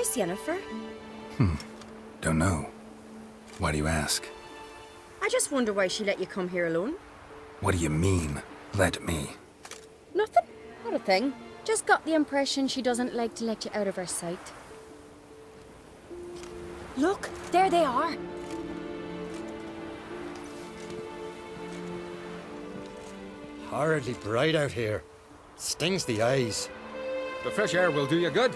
Where's Yennefer? Don't know. Why do you ask? I just wonder why she let you come here alone. What do you mean, let me? Nothing. Not a thing. Just got the impression she doesn't like to let you out of her sight. Look, there they are. Horridly bright out here. Stings the eyes. The fresh air will do you good.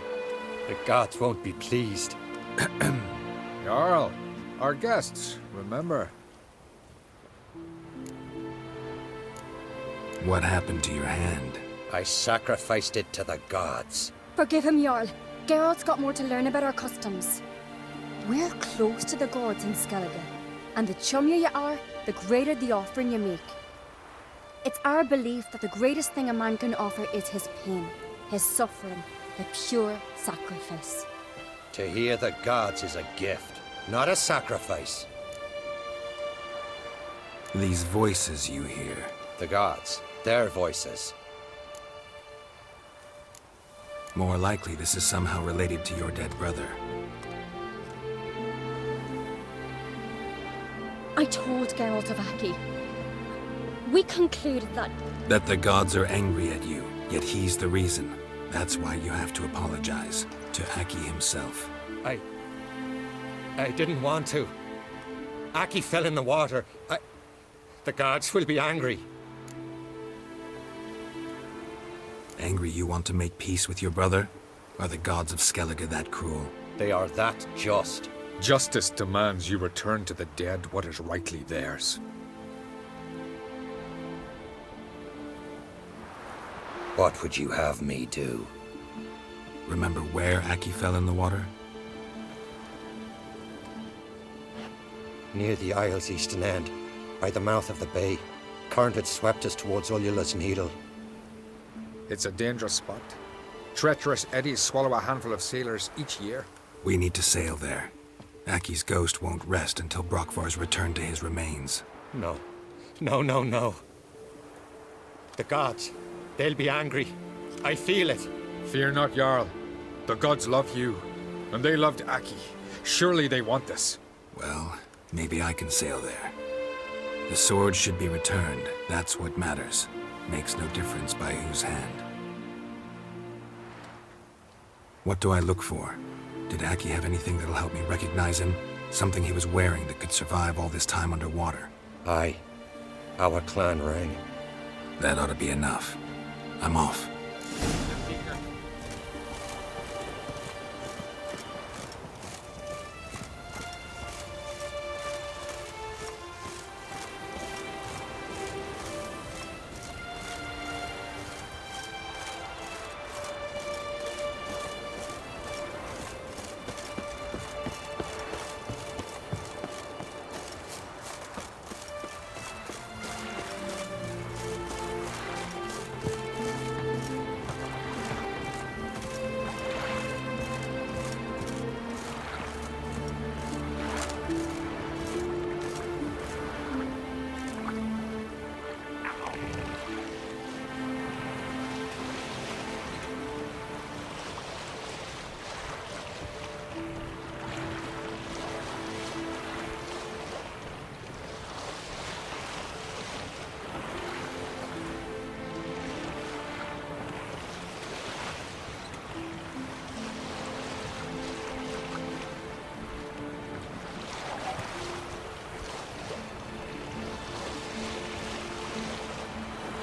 The gods won't be pleased. Jarl, our guests, remember. What happened to your hand? I sacrificed it to the gods. Forgive him, Jarl. Geralt's got more to learn about our customs. We're close to the gods in Skellige, and the chummier you are, the greater the offering you make. It's our belief that the greatest thing a man can offer is his pain, his suffering, the pure sacrifice. To hear the gods is a gift, not a sacrifice. These voices you hear. The gods, their voices. More likely this is somehow related to your dead brother. I told Geralt of Aki. We concluded that... That the gods are angry at you, yet he's the reason. That's why you have to apologize to Aki himself. I didn't want to. Aki fell in the water. The gods will be angry. Angry you want to make peace with your brother? Are the gods of Skellige that cruel? They are that just. Justice demands you return to the dead what is rightly theirs. What would you have me do? Remember where Aki fell in the water? Near the Isle's eastern end, by the mouth of the bay. Current had swept us towards Ullula's Needle. It's a dangerous spot. Treacherous eddies swallow a handful of sailors each year. We need to sail there. Aki's ghost won't rest until Brokvar's returned to his remains. No. No. The gods, they'll be angry. I feel it. Fear not, Jarl. The gods love you, and they loved Aki. Surely they want this. Well, maybe I can sail there. The sword should be returned. That's what matters. Makes no difference by whose hand. What do I look for? Did Aki have anything that'll help me recognize him? Something he was wearing that could survive all this time underwater? Aye. Our clan ring. That ought to be enough. I'm off.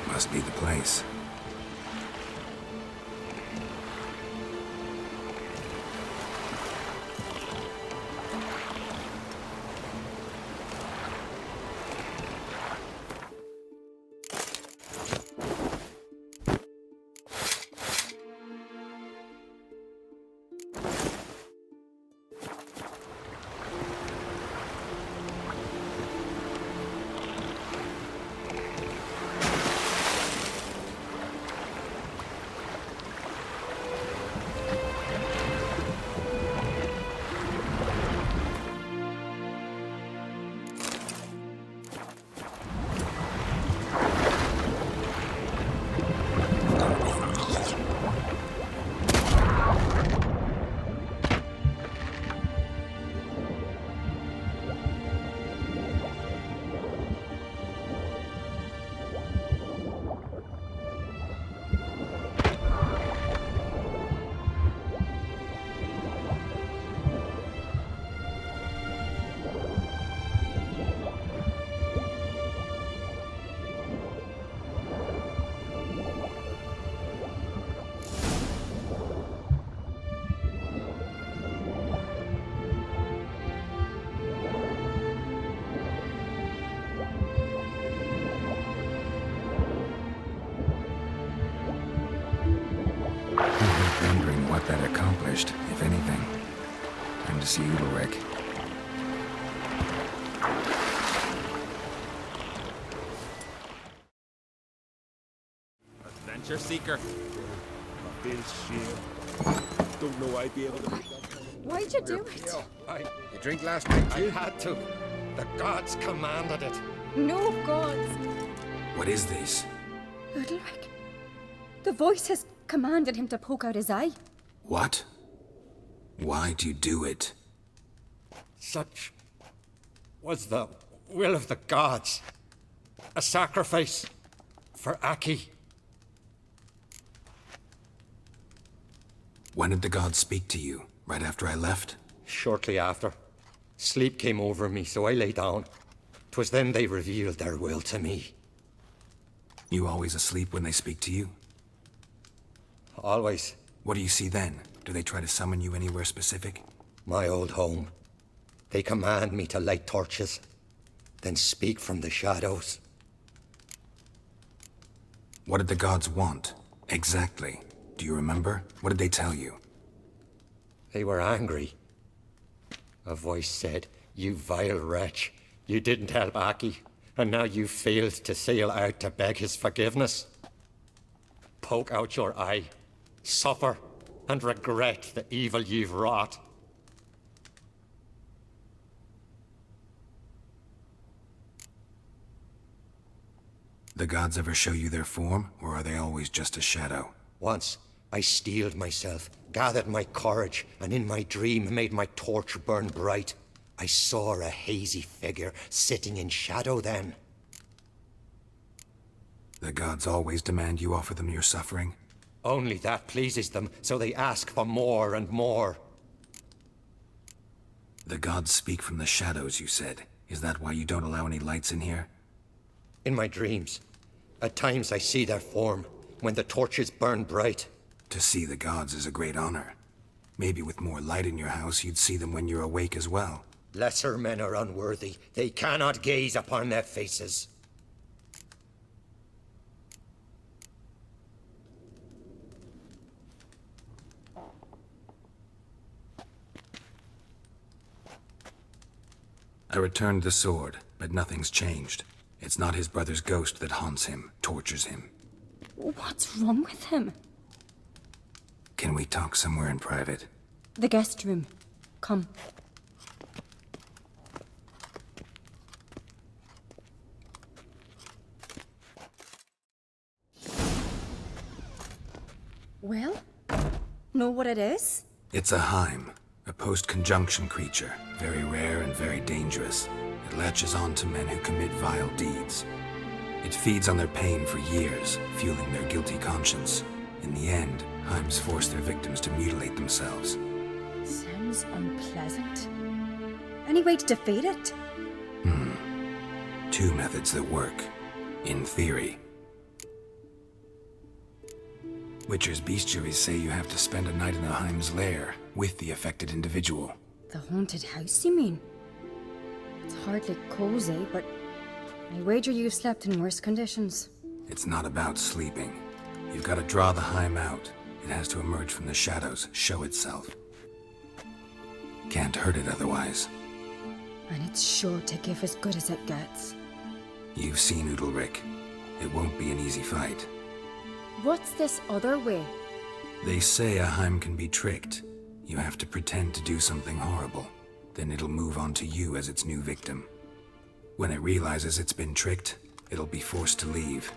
Must be the place. wondering what that accomplished, if anything. Time to see Udalryk. Adventure seeker. Don't know I'd be able to. Why'd you do it? You drink last night, I had to. The gods commanded it. No gods. What is this? Udalryk. The voice has commanded him to poke out his eye. What? Why do you do it? Such was the will of the gods. A sacrifice for Aki. When did the gods speak to you? Right after I left? Shortly after, sleep came over me, so I lay down. 'Twas then they revealed their will to me. You always asleep when they speak to you? Always. What do you see then? Do they try to summon you anywhere specific? My old home. They command me to light torches, then speak from the shadows. What did the gods want? Exactly. Do you remember? What did they tell you? They were angry. A voice said, "You vile wretch, you didn't help Aki, and now you failed to sail out to beg his forgiveness. Poke out your eye, suffer, and regret the evil you've wrought." The gods ever show you their form, or are they always just a shadow? Once, I steeled myself, gathered my courage, and in my dream made my torch burn bright. I saw a hazy figure sitting in shadow then. The gods always demand you offer them your suffering? Only that pleases them, so they ask for more and more. The gods speak from the shadows, you said. Is that why you don't allow any lights in here? In my dreams, at times I see their form, when the torches burn bright. To see the gods is a great honor. Maybe with more light in your house, you'd see them when you're awake as well. Lesser men are unworthy. They cannot gaze upon their faces. I returned the sword, but nothing's changed. It's not his brother's ghost that haunts him, tortures him. What's wrong with him? Can we talk somewhere in private? The guest room. Come. Well? Know what it is? It's a Heim, a post-conjunction creature, very rare and very dangerous. It latches on to men who commit vile deeds. It feeds on their pain for years, fueling their guilty conscience. In the end, Heims force their victims to mutilate themselves. Sounds unpleasant. Any way to defeat it? Two methods that work. In theory. Witcher's bestiaries say you have to spend a night in the Heim's lair with the affected individual. The haunted house, you mean? It's hardly cozy, but I wager you've slept in worse conditions. It's not about sleeping. You've got to draw the Heim out. It has to emerge from the shadows, show itself. Can't hurt it otherwise. And it's sure to give as good as it gets. You've seen Udalryk. It won't be an easy fight. What's this other way? They say a Heim can be tricked. You have to pretend to do something horrible. Then it'll move on to you as its new victim. When it realizes it's been tricked, it'll be forced to leave.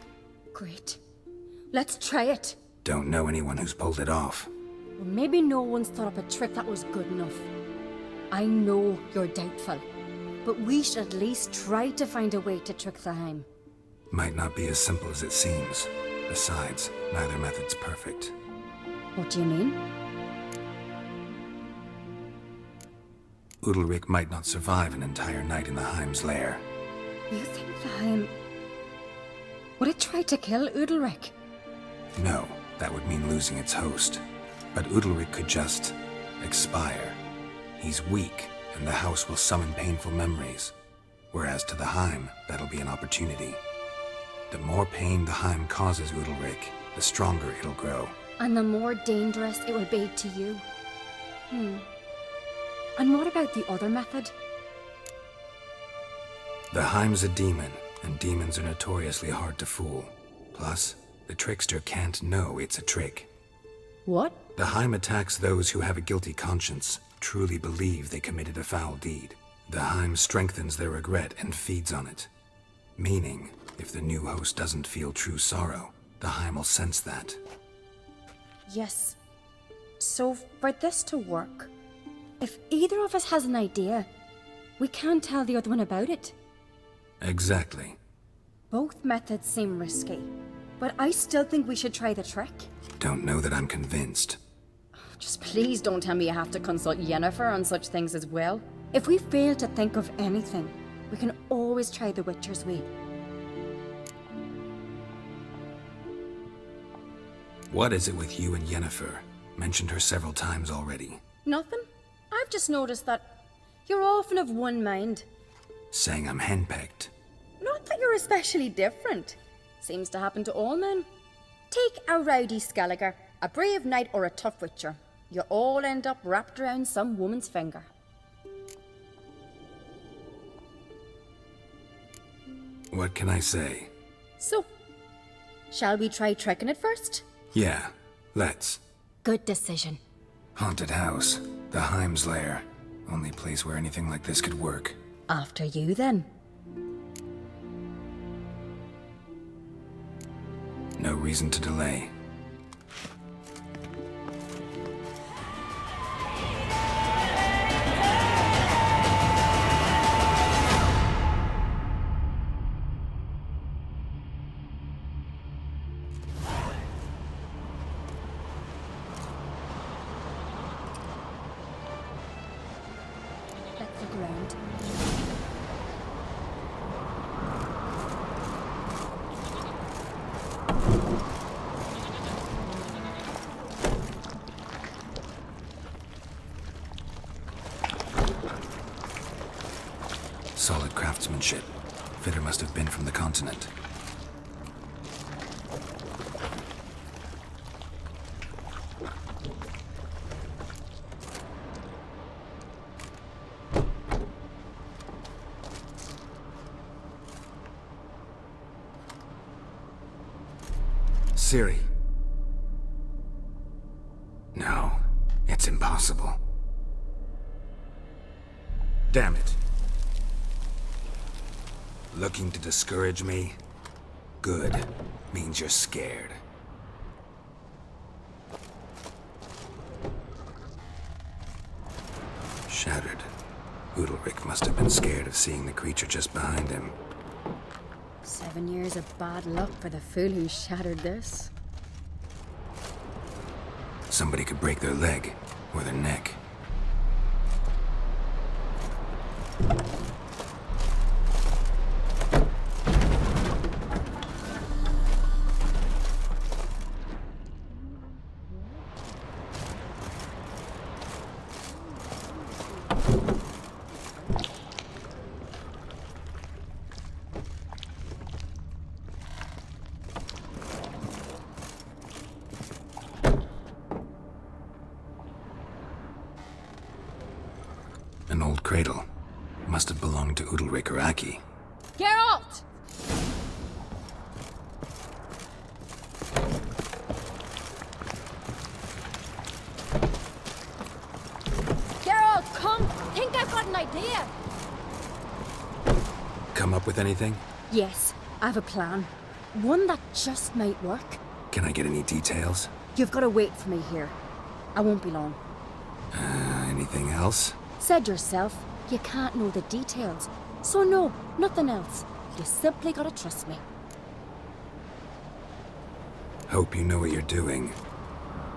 Great. Let's try it. Don't know anyone who's pulled it off. Or maybe no one's thought up a trick that was good enough. I know you're doubtful, but we should at least try to find a way to trick the Heim. Might not be as simple as it seems. Besides, neither method's perfect. What do you mean? Udalryk might not survive an entire night in the Heim's lair. You think the Heim... Would it try to kill Udalryk? No, that would mean losing its host. But Udalryk could just... expire. He's weak, and the house will summon painful memories. Whereas to the Heim, that'll be an opportunity. The more pain the Heim causes Udalryk, the stronger it'll grow. And the more dangerous it will be to you. And what about the other method? The Heim's a demon, and demons are notoriously hard to fool. Plus, the trickster can't know it's a trick. What? The Heim attacks those who have a guilty conscience, truly believe they committed a foul deed. The Heim strengthens their regret and feeds on it. Meaning, if the new host doesn't feel true sorrow, the Heim will sense that. Yes. So, for this to work, if either of us has an idea, we can't tell the other one about it. Exactly. Both methods seem risky, but I still think we should try the trick. Don't know that I'm convinced. Just please don't tell me you have to consult Yennefer on such things as well. If we fail to think of anything, we can always try the Witcher's way. What is it with you and Yennefer? Mentioned her several times already. Nothing. I've just noticed that you're often of one mind. Saying I'm henpecked. Not that you're especially different. Seems to happen to all men. Take a rowdy Skelliger, a brave knight, or a tough witcher. You all end up wrapped around some woman's finger. What can I say? So, shall we try tricking it first? Yeah, let's. Good decision. Haunted house. The Heim's lair. Only place where anything like this could work. After you, then. No reason to delay. Let's look around. Solid craftsmanship. Fitter must have been from the continent. Ciri. No, it's impossible. Damn it. Looking to discourage me? Good. Means you're scared. Shattered. Udalryk must have been scared of seeing the creature just behind him. 7 years of bad luck for the fool who shattered this. Somebody could break their leg, or their neck. An old cradle. Must have belonged to Udalryk or Aki. Geralt! Geralt, come! Think I've got an idea! Come up with anything? Yes, I have a plan. One that just might work. Can I get any details? You've got to wait for me here. I won't be long. Anything else? Said yourself, you can't know the details. So no, nothing else. You simply gotta trust me. Hope you know what you're doing.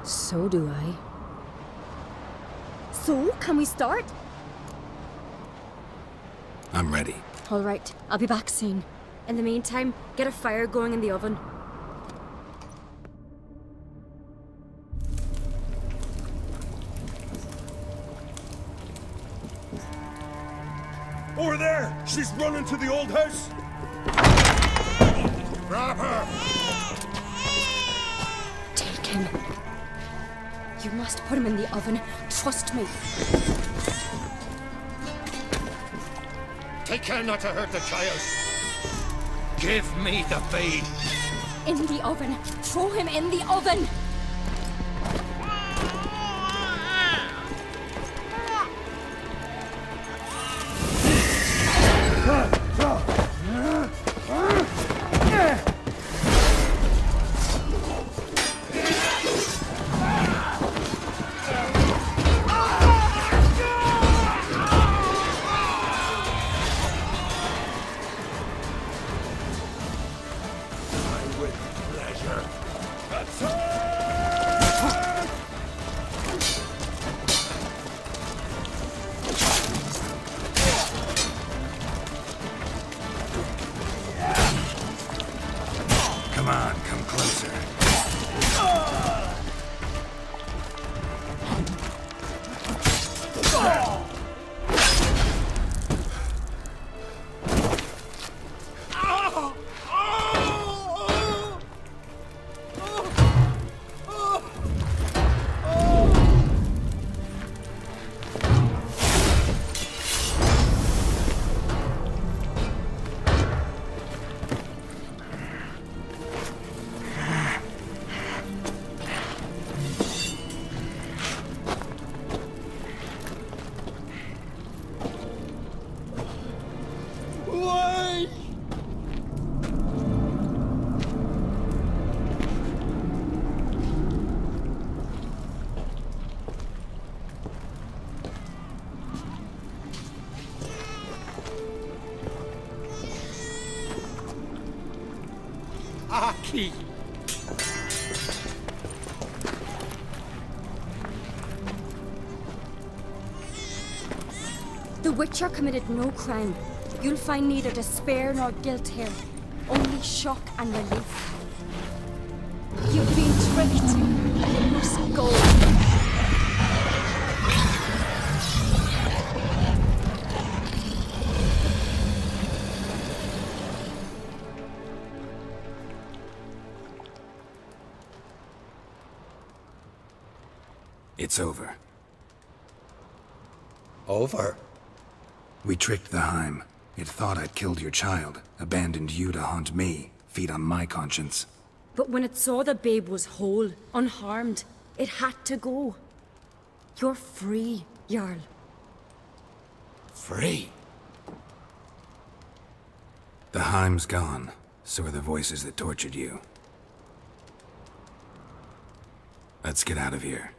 So do I. So, can we start? I'm ready. All right, I'll be back soon. In the meantime, get a fire going in the oven. Over there! She's running to the old house! Grab her! Take him. You must put him in the oven. Trust me. Take care not to hurt the child. Give me the babe. In the oven. Throw him in the oven. Come on, come closer. Aki! The Witcher committed no crime. You'll find neither despair nor guilt here. Only shock and relief. You've been tricked. You must go. It's over. Over? We tricked the Heim. It thought I'd killed your child, abandoned you to haunt me, feed on my conscience. But when it saw the babe was whole, unharmed, it had to go. You're free, Jarl. Free? The Heim's gone, so are the voices that tortured you. Let's get out of here.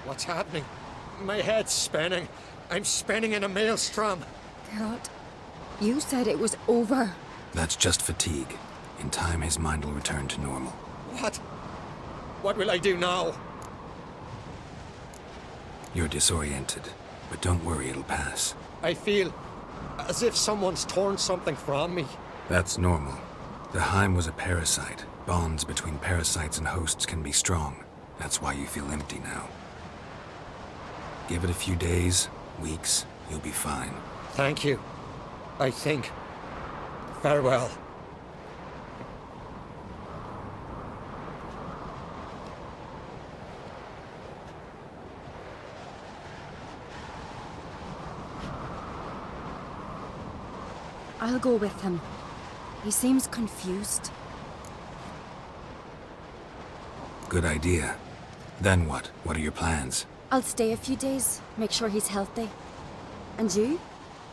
What's happening? My head's spinning. I'm spinning in a maelstrom. Geralt, you said it was over. That's just fatigue. In time, his mind will return to normal. What? What will I do now? You're disoriented, but don't worry, it'll pass. I feel as if someone's torn something from me. That's normal. The Heim was a parasite. Bonds between parasites and hosts can be strong. That's why you feel empty now. Give it a few days, weeks, you'll be fine. Thank you. I think. Farewell. I'll go with him. He seems confused. Good idea. Then what? What are your plans? I'll stay a few days, make sure he's healthy. And you?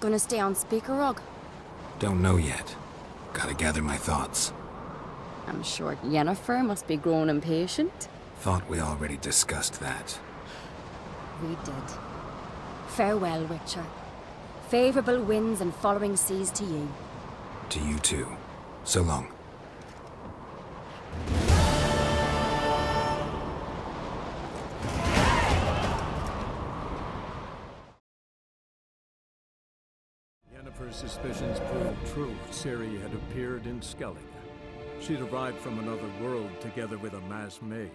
Gonna stay on Speaker Rog? Don't know yet. Gotta gather my thoughts. I'm sure Yennefer must be growing impatient. Thought we already discussed that. We did. Farewell, Witcher. Favorable winds and following seas to you. To you too. So long. Yennefer's suspicions proved true. Ciri had appeared in Skellige. She'd arrived from another world together with a masked mage.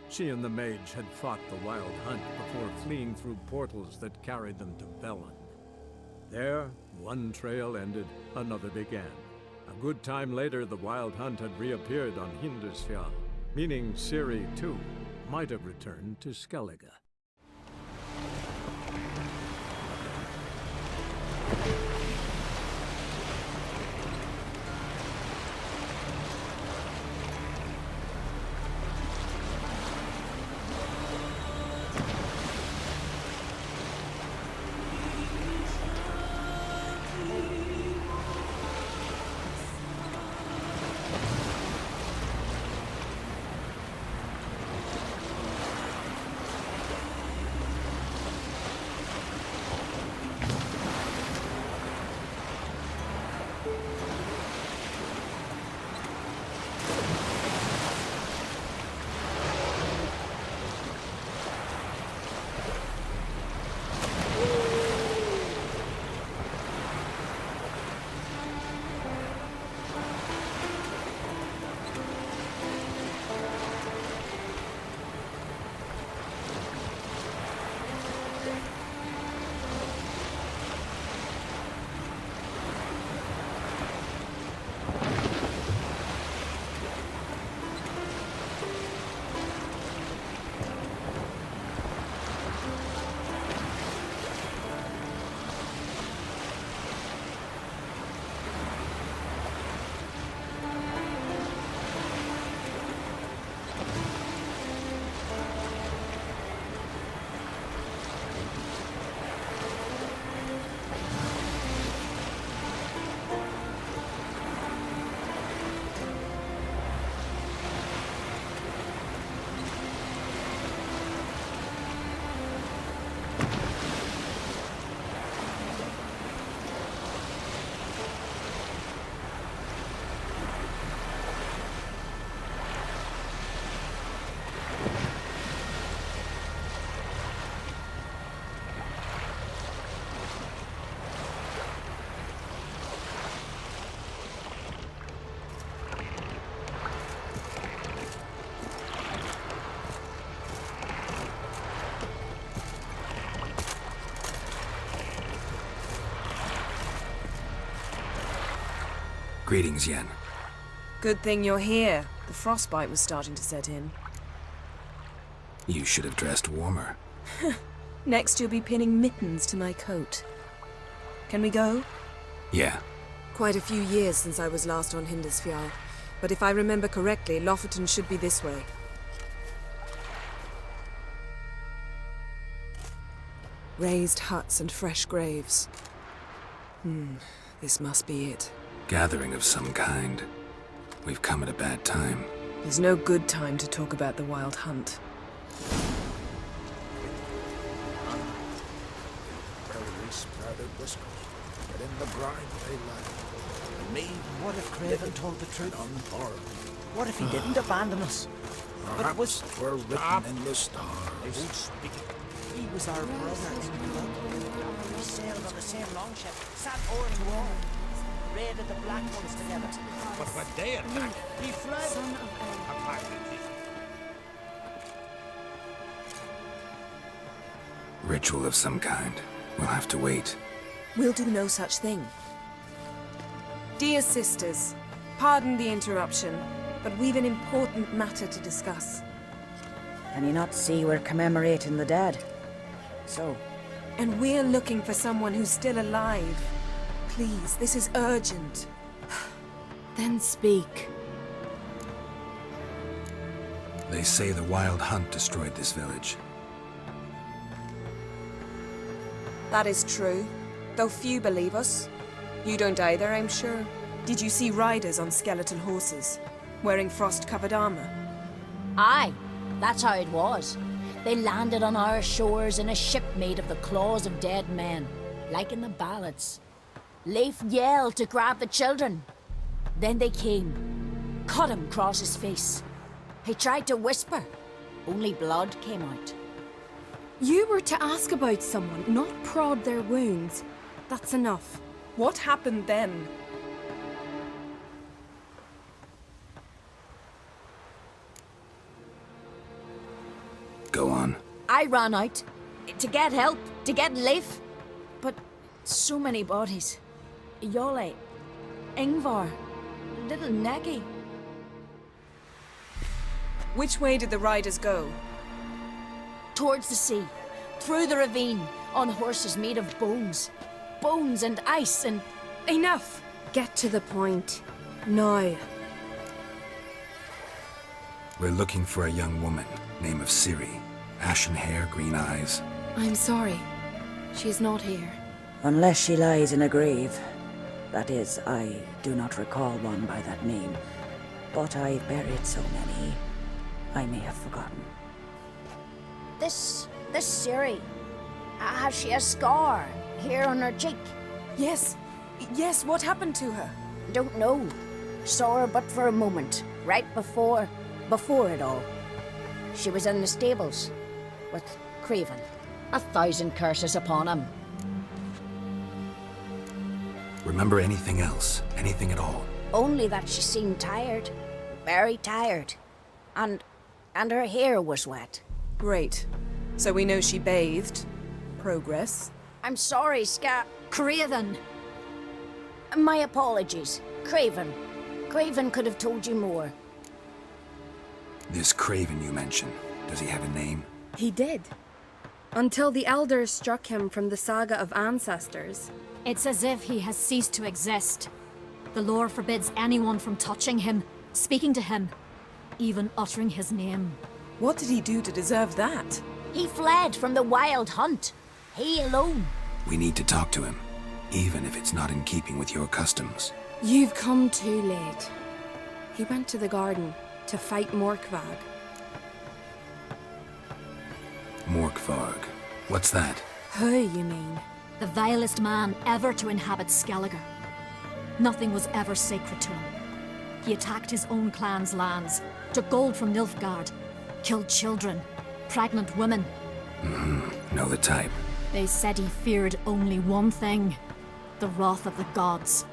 She and the mage had fought the Wild Hunt before fleeing through portals that carried them to Velen. There, one trail ended, another began. A good time later, the Wild Hunt had reappeared on Hinderfjall, meaning Ciri, too, might have returned to Skellige. Greetings, Yen. Good thing you're here. The frostbite was starting to set in. You should have dressed warmer. Next you'll be pinning mittens to my coat. Can we go? Yeah. Quite a few years since I was last on Hinderfjall, but if I remember correctly, Lofoten should be this way. Raised huts and fresh graves. This must be it. Gathering of some kind. We've come at a bad time. There's no good time to talk about the Wild Hunt. But in the brine they lie. And me, What if Craven told the truth? What if he didn't abandon us? But it was... perhaps 'twere written in the stars. He was our brother in blood. We sailed on the same longship, sat oar to oar, raided the Black Ones together. But when they attacked, He fled. Son of Ritual of some kind. We'll have to wait. We'll do no such thing. Dear sisters, pardon the interruption, but we've an important matter to discuss. Can you not see we're commemorating the dead? So, And we're looking for someone who's still alive. Please, this is urgent. Then speak. They say the Wild Hunt destroyed this village. That is true, though few believe us. You don't either, I'm sure. Did you see riders on skeletal horses, wearing frost-covered armor? Aye, that's how it was. They landed on our shores in a ship made of the claws of dead men, like in the ballads. Leif yelled to grab the children. Then they came, cut him across his face. He tried to whisper, only blood came out. You were to ask about someone, not prod their wounds. That's enough. What happened then? Go on. I ran out to get help, to get Leif. But so many bodies. Yolle, Ingvar. little necky. Which way did the riders go? Towards the sea, through the ravine, on horses made of bones. Bones and ice and... Enough! Get to the point. Now. We're looking for a young woman, name of Ciri. Ashen hair, green eyes. I'm sorry. She's not here. Unless she lies in a grave. That is, I do not recall one by that name. But I've buried so many, I may have forgotten. This Ciri, has she a scar here on her cheek? Yes. Yes, what happened to her? Don't know. Saw her but for a moment, right before it all. She was in the stables with Craven. 1,000 curses upon him. Remember anything else? Anything at all? Only that she seemed tired. Very tired. And her hair was wet. Great. So we know she bathed. Progress. I'm sorry, Craven. My apologies. Craven. Craven could have told you more. This Craven you mentioned, does he have a name? He did. Until the elders struck him from the saga of ancestors. It's as if he has ceased to exist. The lore forbids anyone from touching him, speaking to him, even uttering his name. What did he do to deserve that? He fled from the wild hunt. He alone. We need to talk to him, even if it's not in keeping with your customs. You've come too late. He went to the garden to fight Morkvarg. Morkvarg. What's that? Who, you mean? The vilest man ever to inhabit Skellige. Nothing was ever sacred to him. He attacked his own clan's lands, took gold from Nilfgaard, killed children, pregnant women. Know the type. They said he feared only one thing, the wrath of the gods.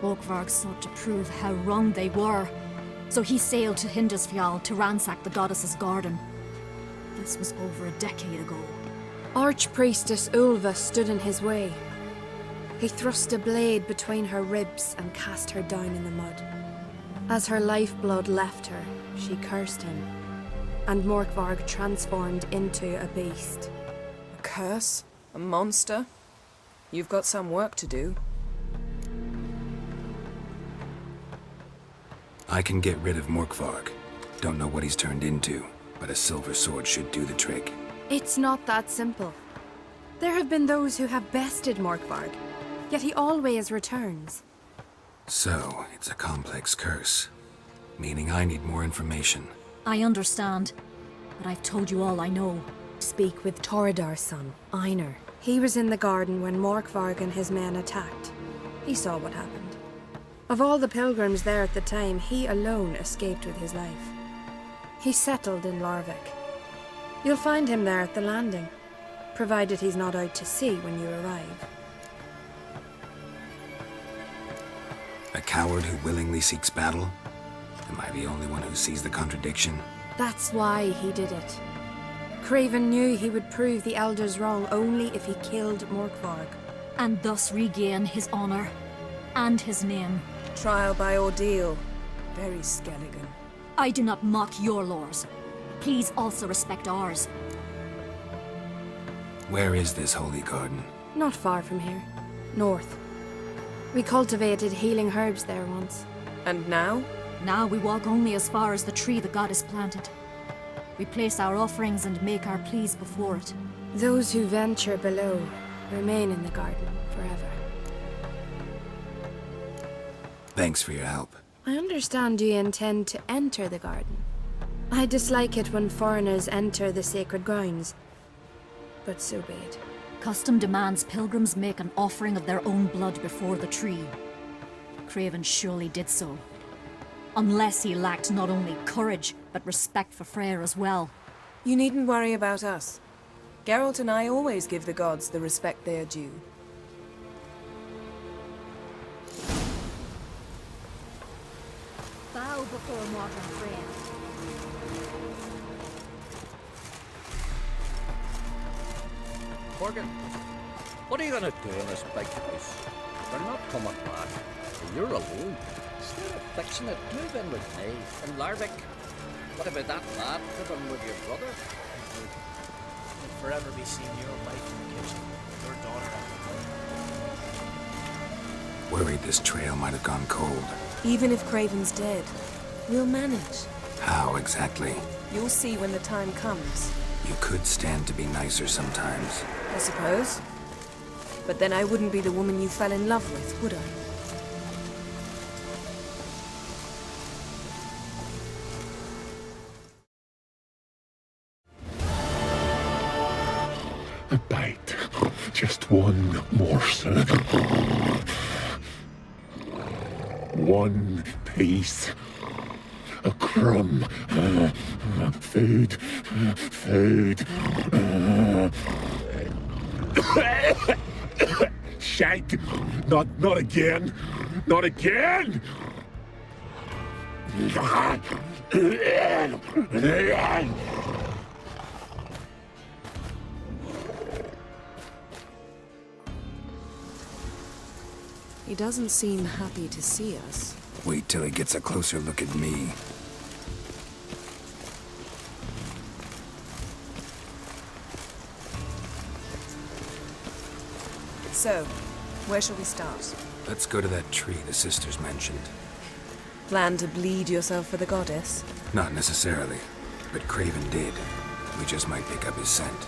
Brokvar sought to prove how wrong they were, so he sailed to Hinderfjall to ransack the goddess's garden. This was over a decade ago. Archpriestess Ulva stood in his way. He thrust a blade between her ribs and cast her down in the mud. As her lifeblood left her, she cursed him, and Morkvarg transformed into a beast. A curse? A monster? You've got some work to do. I can get rid of Morkvarg. Don't know what he's turned into, but a silver sword should do the trick. It's not that simple. There have been those who have bested Morkvarg, yet he always returns. So, it's a complex curse. Meaning I need more information. I understand, but I've told you all I know. Speak with Torridar's son, Einar. He was in the garden when Morkvarg and his men attacked. He saw what happened. Of all the pilgrims there at the time, he alone escaped with his life. He settled in Larvik. You'll find him there at the landing, provided he's not out to sea when you arrive. A coward who willingly seeks battle? Am I the only one who sees the contradiction? That's why he did it. Craven knew he would prove the elders wrong only if he killed Morkvarg. And thus regain his honor and his name. Trial by ordeal. Very Skelligan. I do not mock your laws. Please also respect ours. Where is this holy garden? Not far from here. North. We cultivated healing herbs there once. And now? Now we walk only as far as the tree the goddess planted. We place our offerings and make our pleas before it. Those who venture below remain in the garden forever. Thanks for your help. I understand you intend to enter the garden. I dislike it when foreigners enter the sacred grounds, but so be it. Custom demands pilgrims make an offering of their own blood before the tree. Craven surely did so. Unless he lacked not only courage, but respect for Freyr as well. You needn't worry about us. Geralt and I always give the gods the respect they are due. Bow before a modern friend. Morgan, what are you gonna do in this big place? They're not coming back. You're alone. Instead of fixing it, move in with me. And Udalryk, what about that lad? Put him with your brother. You'll forever be seeing your wife in the kitchen, your daughter at the door. Worried this trail might have gone cold. Even if Craven's dead, we'll manage. How exactly? You'll see when the time comes. You could stand to be nicer sometimes. I suppose. But then I wouldn't be the woman you fell in love with, would I? A bite. Just one morsel. One piece. A crumb. Food. Food. Shank. Not again. Not again. He doesn't seem happy to see us. Wait till he gets a closer look at me. So, where shall we start? Let's go to that tree the sisters mentioned. Plan to bleed yourself for the goddess? Not necessarily, but Craven did. We just might pick up his scent.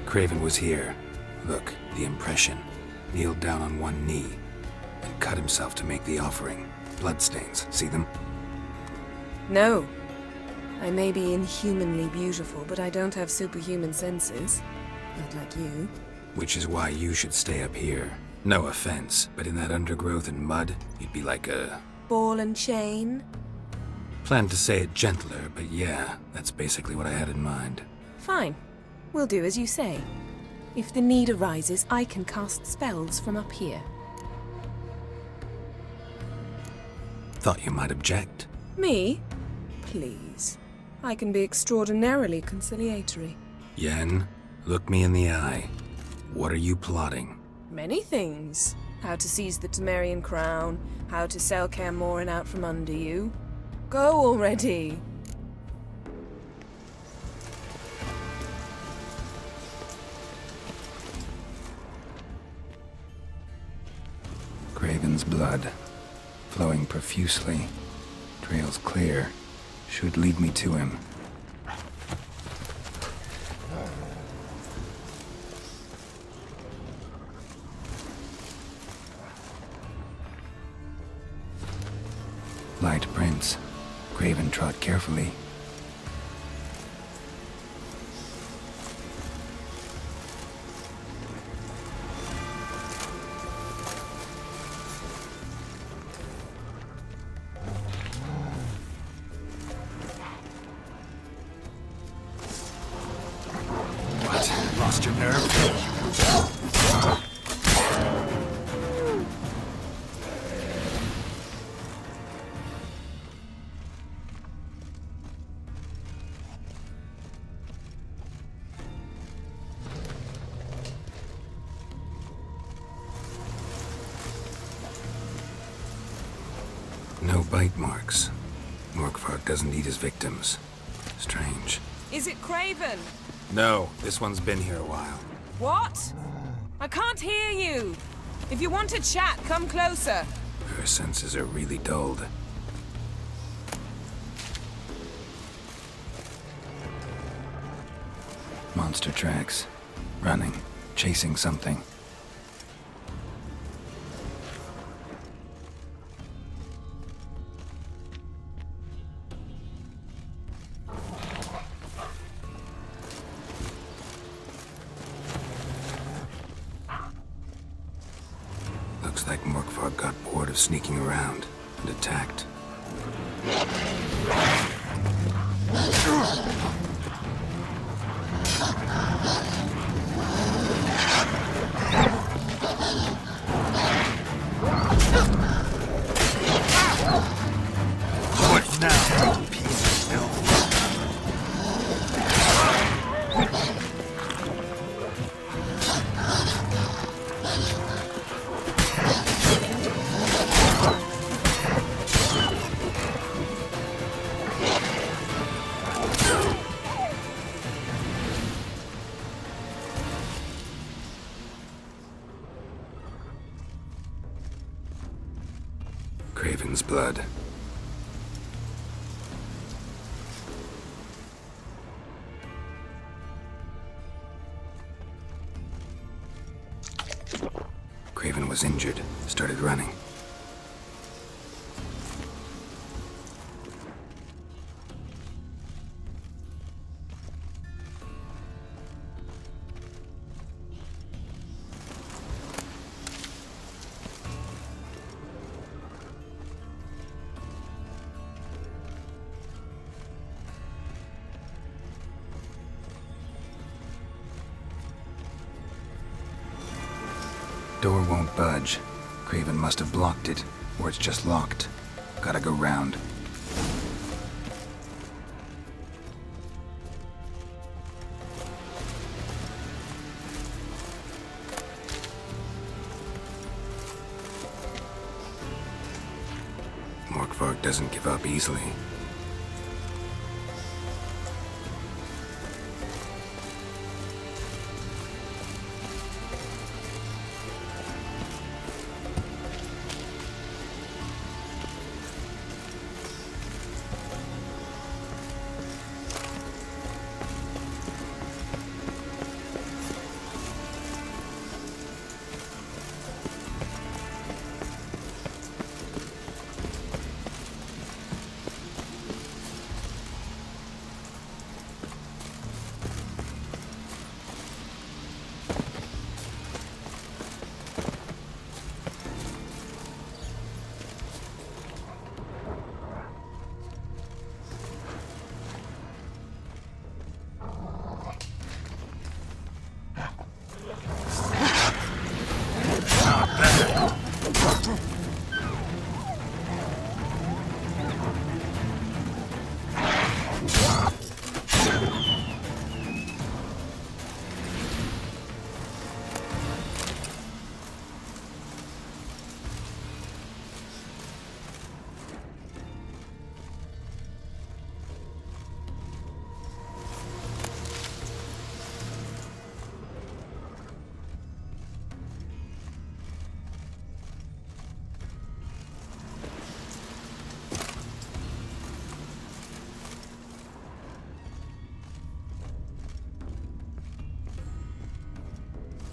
Craven was here. Look, the impression. Kneeled down on one knee and cut himself to make the offering. Bloodstains, see them? No. I may be inhumanly beautiful, but I don't have superhuman senses. Not like you. Which is why you should stay up here. No offense, but in that undergrowth and mud, you'd be like a... Ball and chain? Planned to say it gentler, but yeah, that's basically what I had in mind. Fine. We'll do as you say. If the need arises, I can cast spells from up here. Thought you might object. Me? Please. I can be extraordinarily conciliatory. Yen, look me in the eye. What are you plotting? Many things. How to seize the Temerian crown, how to sell Kaer Morhen out from under you. Go already! Craven's blood, flowing profusely. Trail's clear. Should lead me to him. Light prints. Craven trod carefully. Lost your nerve? No bite marks. Brokvar doesn't eat his victims. Strange. Is it Craven? No, this one's been here a while. What? I can't hear you. If you want to chat, come closer. Her senses are really dulled. Monster tracks. Running. Chasing something. Looks like Brokvar got bored of sneaking around and attacked. What now, piece of filth? Craven's blood. Craven was injured, started running. Door won't budge. Craven must have blocked it, or it's just locked. Gotta go round. Brokvar doesn't give up easily.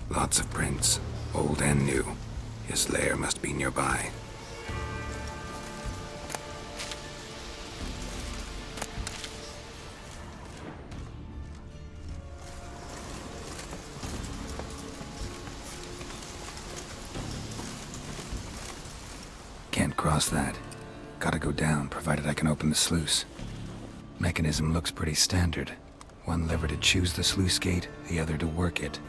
Lots of prints, old and new. His lair must be nearby. Can't cross that. Gotta go down, provided I can open the sluice. Mechanism looks pretty standard. One lever to choose the sluice gate, the other to work it.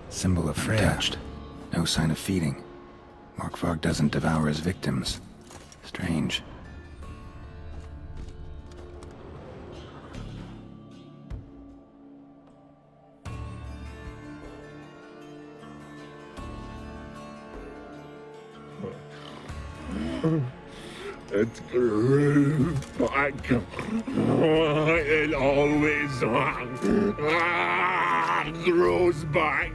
Symbol of Freya. Touched. No sign of feeding. Brokvar doesn't devour his victims. Strange. It grew back. It always grows back.